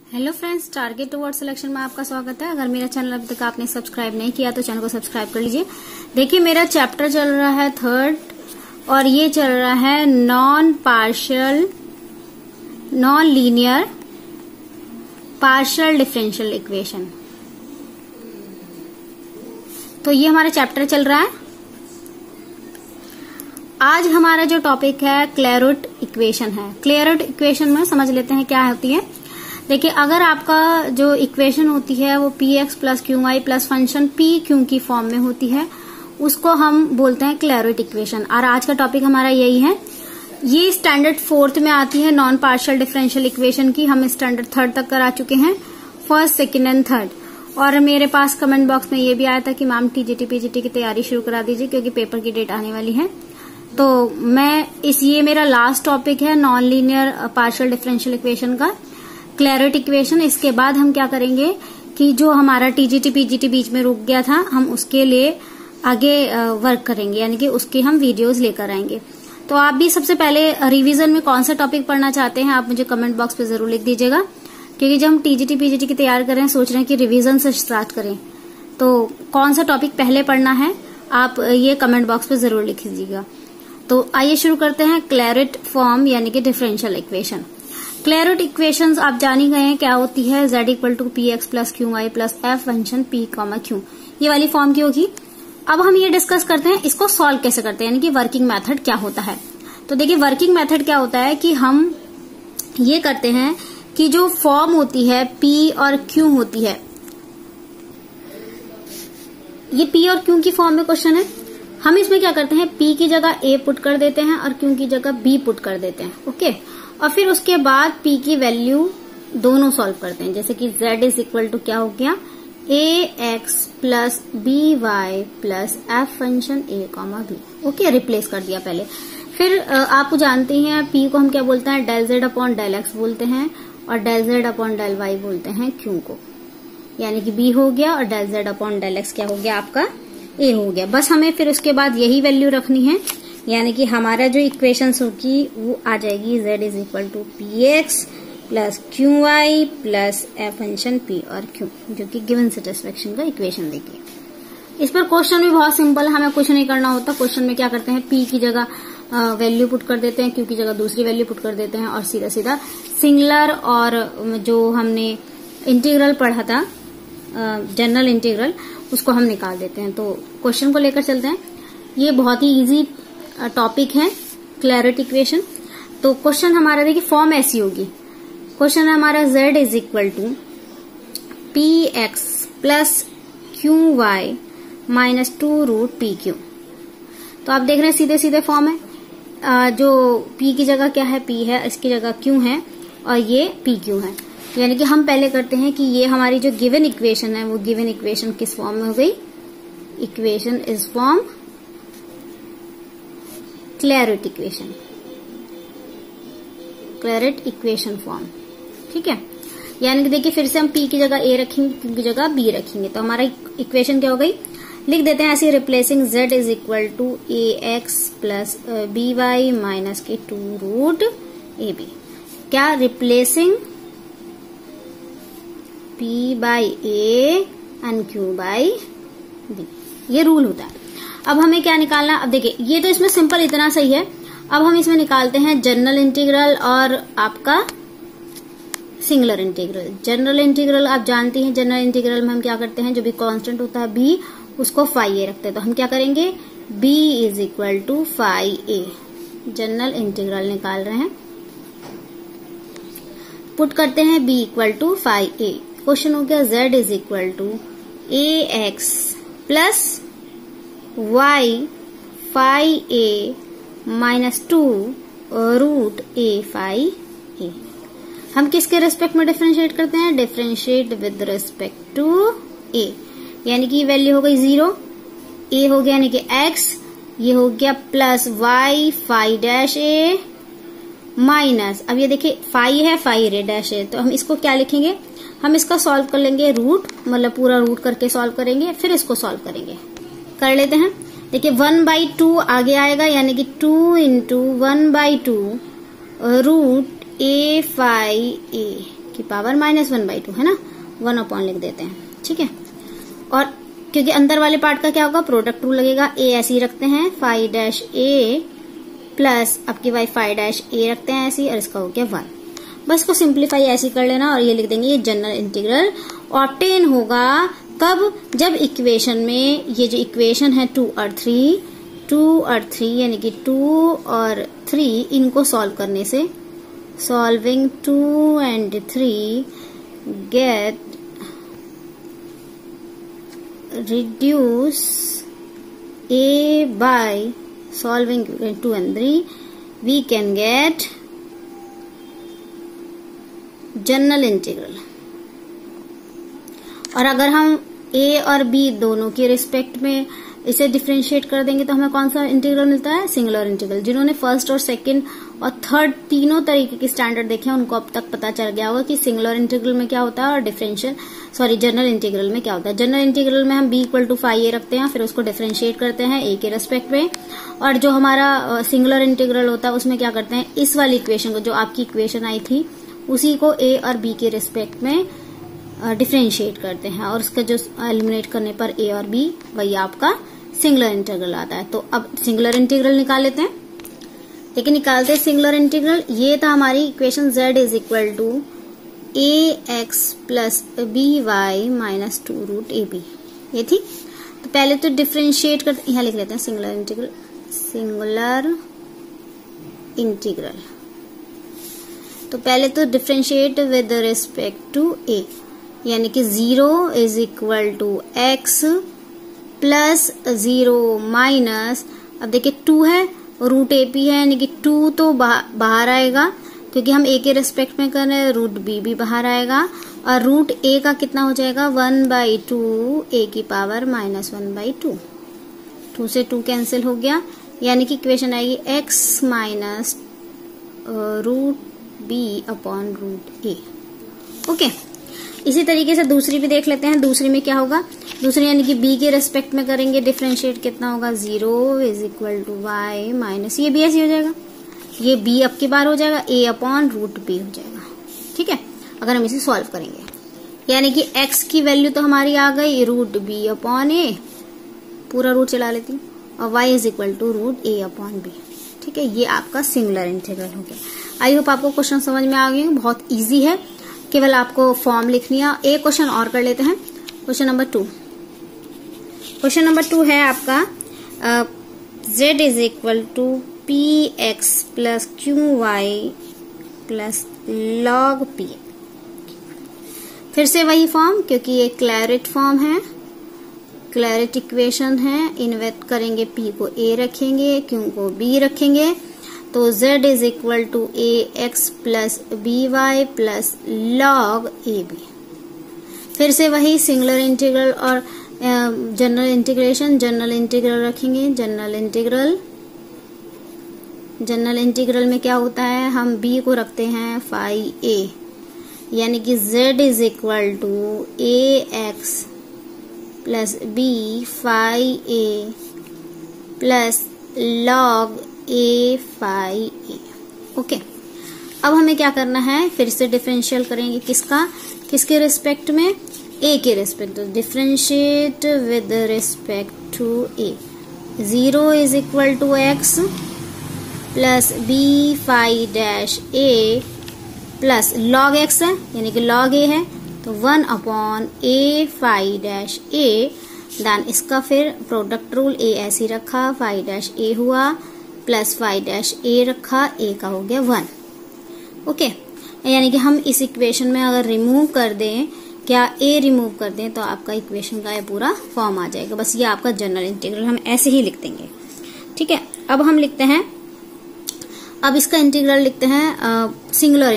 Hello friends, target toward selection में आपका स्वागत है। अगर मेरा चैनल अभी तक आपने सब्सक्राइब नहीं किया तो चैनल को सब्सक्राइब कर लीजिए। देखिए, मेरा चैप्टर चल रहा है 3rd और ये चल रहा है non linear partial differential equation. तो ये हमारा चैप्टर चल रहा है। आज हमारा जो टॉपिक है क्लेरोट इक्वेशन है। क्लेरोट इक्वेशन में समझ लेते हैं क्या होती है। देखिए, अगर आपका जो इक्वेशन होती है वो P X plus Q Y plus function P Q की फॉर्म में होती है, उसको हम बोलते हैं क्लेरोट इक्वेशन। और आज का टॉपिक हमारा यही है। ये स्टैंडर्ड 4th में आती है नॉन पार्शियल डिफरेंशियल इक्वेशन की। हम स्टैंडर्ड 3rd तक करा चुके हैं, 1st, 2nd एंड 3rd। और मेरे पास कमेंट बॉक्स में ये भी आया था कि मैम टीजीटी पीजीटी की तैयारी शुरू करा दीजिए क्योंकि पेपर की डेट आने वाली है। तो ये मेरा लास्ट टॉपिक है non linear partial differential equation का, क्लेरोट इक्वेशन। इसके बाद हम क्या करेंगे कि जो हमारा टीजीटी पीजीटी बीच में रुक गया था, हम उसके लिए आगे वर्क करेंगे, यानी कि उसके हम वीडियोस लेकर आएंगे। तो आप भी सबसे पहले रिवीजन में कौन सा टॉपिक पढ़ना चाहते हैं आप मुझे कमेंट बॉक्स पे जरूर लिख दीजिएगा, क्योंकि जब हम टीजीटी पीजीटी की तैयार कर रहे हैं, सोच रहे हैं कि रिवीजन से स्टार्ट करें, तो कौन सा टॉपिक पहले पढ़ना है आप ये कमेंट बॉक्स पे जरूर लिख दीजिएगा। तो आइए शुरू करते हैं क्लेरोट फॉर्म यानी कि डिफरेंशियल इक्वेशन। क्लेरोट इक्वेशंस आप जान ही गए हैं क्या होती है। z equal to P X plus Q Y plus F function P comma Q, ये वाली फॉर्म की होगी। अब हम ये डिस्कस करते हैं इसको सॉल्व कैसे करते हैं, यानी कि वर्किंग मेथड क्या होता है। तो देखिए, वर्किंग मेथड क्या होता है कि हम ये करते हैं कि जो फॉर्म होती है p और q होती है, ये p और q की फॉर्म में क्वेश्चन है। हम इसमें क्या करते हैं, p की जगह a पुट कर देते हैं और q की जगह b पुट कर देते हैं। ओके, और फिर उसके बाद p की वैल्यू दोनों सॉल्व करते हैं। जैसे कि z इज इक्वल टू क्या हो गया, ax plus B Y plus F function a comma b। Okay, replace कर दिया पहले। फिर आप जानते हैं p को हम क्या बोलते हैं, del z upon del x बोलते हैं, और del z upon del y बोलते हैं q को, यानी कि b हो गया और del z upon del x क्या हो गया आपका a हो गया। बस हमें फिर उसके बाद यही वैल्यू रखनी है, यानी कि हमारा जो इक्वेशन होगी वो आ जाएगी z is equal to P X plus Q Y plus F function p और q, जो कि गिवन सेटिस्फेक्शन का इक्वेशन देखिए। इस पर क्वेश्चन भी बहुत सिंपल है, हमें कुछ नहीं करना होता। क्वेश्चन में क्या करते हैं, p की जगह वैल्यू पुट कर देते हैं, q की जगह दूसरी वैल्यू पुट कर देते हैं, और सीधा सीधा सिंगुलर और जो हमने इंटीग्रल पढ़ा था जनरल इंटीग्रल, उसको हम निकाल देते हैं। तो क्वेश्चन को लेकर चलते हैं। ये बहुत ही इजी टॉपिक है क्लेरोट इक्वेशन। तो क्वेश्चन हमारा देखिए फॉर्म ऐसी होगी। क्वेश्चन है हमारा z is equal to P X plus Q Y minus 2 root P Q. तो आप देख रहे हैं सीधे सीधे फॉर्म है। जो p की जगह क्या है, p है, इसकी जगह q है, और ये पी क्यू है। यानी कि हम पहले करते हैं कि ये हमारी जो गिवन इक्वेशन है वो गिवन इक्वेशन किस फॉर्म में हो गई, equation is form Clairaut equation, Clairaut equation form. ठीक है, यानी कि देखिए फिर से हम p की जगह a रखेंगे, q की जगह b रखेंगे, तो हमारा इक्वेशन क्या हो गई, लिख देते हैं ऐसे, replacing z is equal to A X plus B Y minus के 2 रूट ए बी। क्या, replacing p by a and q by b, ये रूल होता है। अब हमें क्या निकालना है, अब देखिए ये तो इसमें सिंपल इतना सही है। अब हम इसमें निकालते हैं जनरल इंटीग्रल और आपका सिंगुलर इंटीग्रल। जनरल इंटीग्रल आप जानती हैं, जनरल इंटीग्रल में हम क्या करते हैं, जो भी कांस्टेंट होता है b, उसको फाई a रखते हैं। तो हम क्या करेंगे, b is equal to phi a, general integral निकाल रहे हैं, पुट करते हैं b equal to phi a। Question हो गया z is equal to A X plus y phi a minus 2 root a phi a। हम किसके रेस्पेक्ट में डिफरेंशिएट करते हैं, differentiate with respect to a, यानी कि वैल्यू हो गई 0, a हो गया यानी कि x, ये हो गया plus y phi dash a minus, अब ये देखिए फाई है, फाई रे डैश है, तो हम इसको क्या लिखेंगे, हम इसका सॉल्व कर लेंगे रूट, मतलब पूरा रूट करके सॉल्व करेंगे, फिर इसको सॉल्व करेंगे। कर लेते हैं। देखिए 1/2 आगे आएगा, यानी कि 2 into 1/2 root a phi a की पावर -1/2 है ना, 1 लिख देते हैं, ठीक है। और क्योंकि अंदर वाले पार्ट का क्या होगा, प्रोडक्ट रूल लगेगा, a ऐसे ही रखते हैं phi डैश a प्लस आपकी y phi डैश a रखते हैं ऐसे ही, और इसका हो गया 1। बस को सिंप्लीफाई ऐसे कर लेना और ये लिख देंगे, ये जनरल इंटीग्रल ऑब्टेन होगा कब, जब इक्वेशन में ये जो इक्वेशन है 2 और 3 यानी कि 2 और 3 इनको सॉल्व करने से, solving 2 and 3 get reduce a by solving 2 and 3 we can get general integral. और अगर हम a और b दोनों के रिस्पेक्ट में इसे डिफरेंशिएट कर देंगे तो हमें कौन सा इंटीग्रल मिलता है, सिंगुलर इंटीग्रल। जिन्होंने फर्स्ट और सेकंड और थर्ड तीनों तरीके की स्टैंडर्ड देखे हैं उनको अब तक पता चल गया होगा कि सिंगुलर इंटीग्रल में क्या होता है और जनरल इंटीग्रल में क्या होता है। जनरल इंटीग्रल में हम b = phi a रखते हैं, फिर उसको डिफरेंशिएट करते हैं a के रेस्पेक्ट में। और जो हमारा सिंगुलर इंटीग्रल होता है उसमें क्या करते हैं, इस वाली इक्वेशन को, जो आपकी इक्वेशन आई थी उसी को a और b के रिस्पेक्ट में डिफरेंशिएट करते हैं, और उसका जो एलिमिनेट करने पर a और b वही आपका सिंगुलर इंटीग्रल आता है। तो अब सिंगुलर इंटीग्रल निकाल लेते हैं। लेकिन निकालते हैं सिंगुलर इंटीग्रल, ये था हमारी equation z = ax + by - 2√ab, ये थी। तो पहले तो डिफरेंशिएट करते, यहाँ लिख लेते हैं सिंगुलर इंटीग्रल। तो पहले तो differentiate with respect to a, यानी कि 0 = x प्लस 0 माइनस, अब देखिए 2 है √AP है, यानी कि 2 तो बाहर आएगा क्योंकि हम a के रेस्पेक्ट में कर रहे हैं, √b भी बाहर आएगा, और √a का कितना हो जाएगा 1/2 a की पावर -1/2, 2 से 2 कैंसिल हो गया, यानी कि इक्वेशन आएगी x माइनस √b/√a। ओके, इसी तरीके से दूसरी भी देख लेते हैं। दूसरी में क्या होगा, दूसरी यानी कि b के रेस्पेक्ट में करेंगे डिफरेंशिएट, कितना होगा 0 = y माइनस, ये भी ऐसे हो जाएगा, ये b अब की बार हो जाएगा a/√b हो जाएगा, ठीक है, अगर हम इसे सॉल्व करेंगे। यानी कि x की वैल्यू तो हमारी आ गई √b/a, पूरा रूट चला लेती हूँ, और y =√a/b, ठीक है। ये आपका सिंगुलर इंटीग्रल हो गया। आई होप आपको क्वेश्चन समझ में आ गए, बहुत इजी है, केवल आपको फॉर्म लिखनी है। एक क्वेश्चन और कर लेते हैं, क्वेश्चन नंबर 2। क्वेश्चन नंबर 2 है आपका z = px + qy + log p। फिर से वही फॉर्म, क्योंकि ये क्लैरिट फॉर्म है, क्लैरिट इक्वेशन है। इन्वेट करेंगे, p को a रखेंगे, q को b रखेंगे, तो z = ax + by + log ab। फिर से वही सिंगुलर इंटीग्रल और जनरल इंटीग्रल रखेंगे। जनरल इंटीग्रल में क्या होता है, हम b को रखते हैं phi a, यानी कि z = ax + b phi a + log a phi a। Okay, अब हमें क्या करना है, फिर से डिफरेंशियल करेंगे, किसके रिस्पेक्ट में, a के रिस्पेक्ट। तो differentiate with respect to a, 0 = x plus b phi dash a plus log x है, यानी कि log a है, तो 1/a phi dash a। Then इसका फिर प्रोडक्ट रूल, a ऐसे ही रखा, phi डैश a हुआ, प्लस phi डैश a रखा, a का हो गया 1। ओके, यानी कि हम इस इक्वेशन में अगर रिमूव कर दें, क्या a रिमूव कर दें, तो आपका इक्वेशन का ये पूरा फॉर्म आ जाएगा। बस ये आपका जनरल इंटीग्रल हम ऐसे ही लिख देंगे, ठीक है। अब हम लिखते हैं, अब इसका इंटीग्रल लिखते हैं सिंगुलर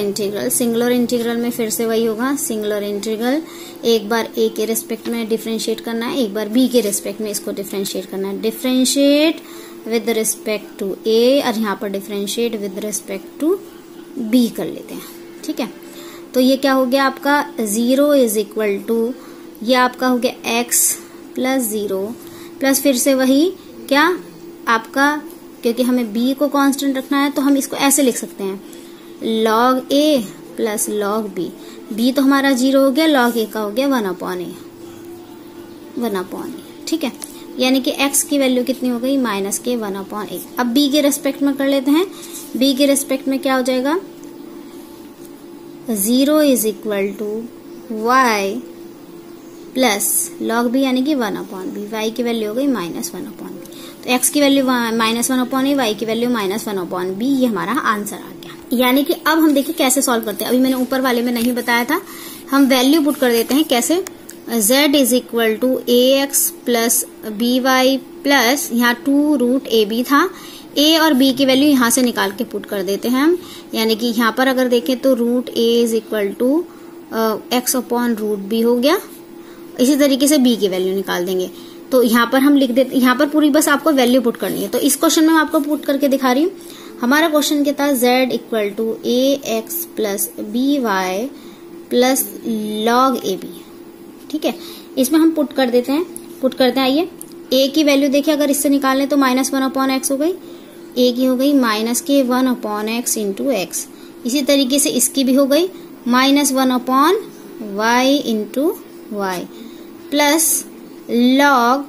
इंटीग्रल में फिर से वही होगा, सिंगुलर इंटीग्रल एक बार a के रेस्पेक्ट में डिफरेंशिएट करना है, एक बार b के रेस्पेक्ट में इसको डिफरेंशिएट करना है। Differentiate with respect to a, और यहाँ पर differentiate with respect to b कर लेते हैं, ठीक है। तो ये क्या हो गया आपका, 0 = ये आपका हो गया x + 0 प्लस फिर से वही क्या आपका, क्योंकि हमें b को कांस्टेंट रखना है तो हम इसको ऐसे लिख सकते हैं, log a plus log b। b तो हमारा 0 हो गया, log a का हो गया 1/a, 1/a, ठीक है। यानी कि x की वैल्यू कितनी हो गई, -k 1/a। अब b के रेस्पेक्ट में कर लेते हैं। b के रेस्पेक्ट में क्या हो जाएगा, 0 is equal to y plus log b यानी कि 1/b। y की वैल्यू हो गई -1/b। तो x की वैल्यू -1/a, y की वैल्यू -1/b। ये हमारा आंसर आ गया। यानी कि अब हम देखिए कैसे सॉल्व करते हैं। अभी मैंने ऊपर वाले में नहीं बताया था, हम वैल्यू पुट कर देते हैं। कैसे, z is equal to ax plus by plus यहाँ 2√ab था, a और b की वैल्यू यहाँ से निकाल के पुट कर देते हैं हम। यानी कि यहाँ पर अगर देखें तो √a is equal to x/√b हो गया। इसी तरीके से b की वैल्यू निकाल देंगे। तो यहाँ पर हम लिख देते, यहाँ पर पूरी बस आपको वैल्यू पुट करनी है। तो इस क्वेश्चन में मैं आपको पुट करके दिखा रही हूँ। हमारा क्वेश्चन क्या था, z equal to ax plus by plus log ab, ठीक है। इसमें हम पुट कर देते हैं, पुट करते हैं। आइए, a की वैल्यू देखिए, अगर इससे निकालें तो -1/x हो गई, a की हो गई -k 1/x इंटू x। इसी तरीके से इसकी भी हो गई -1/y into y plus log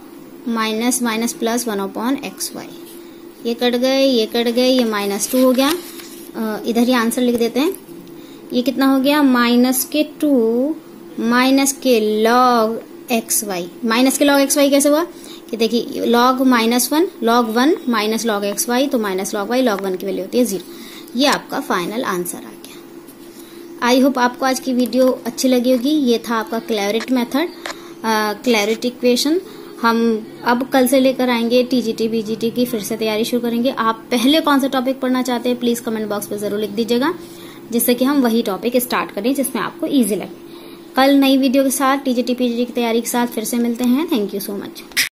minus plus 1/xy। ये कट गए, ये कट गए, ये -2 हो गया। इधर ही आंसर लिख देते हैं। ये कितना हो गया, -2 -k log xy। -k log xy कैसे हुआ कि देखिए log -1 log 1 minus log xy, तो माइनस log y, log 1 की वैल्यू होती है 0। ये आपका फाइनल आंसर आ गया। आई होप आपको आज की वीडियो अच्छी लगी होगी। ये था आपका क्लैरिट मेथड, क्लैरिट इक्वेशन। हम अब कल से लेकर आएंगे टीजीटी बीजीटी की, फिर से तैयारी शुरू करेंगे। आप पहले कौन सा टॉपिक पढ़ना चाहते हैं प्लीज कमेंट बॉक्स में जरूर लिख दीजिएगा, जिससे कि हम वही टॉपिक स्टार्ट करें जिसमें आपको इजी लगे। कल नई वीडियो के साथ टीजीटी पीजीटी की तैयारी के साथ फिर से मिलते हैं। Thank you so much.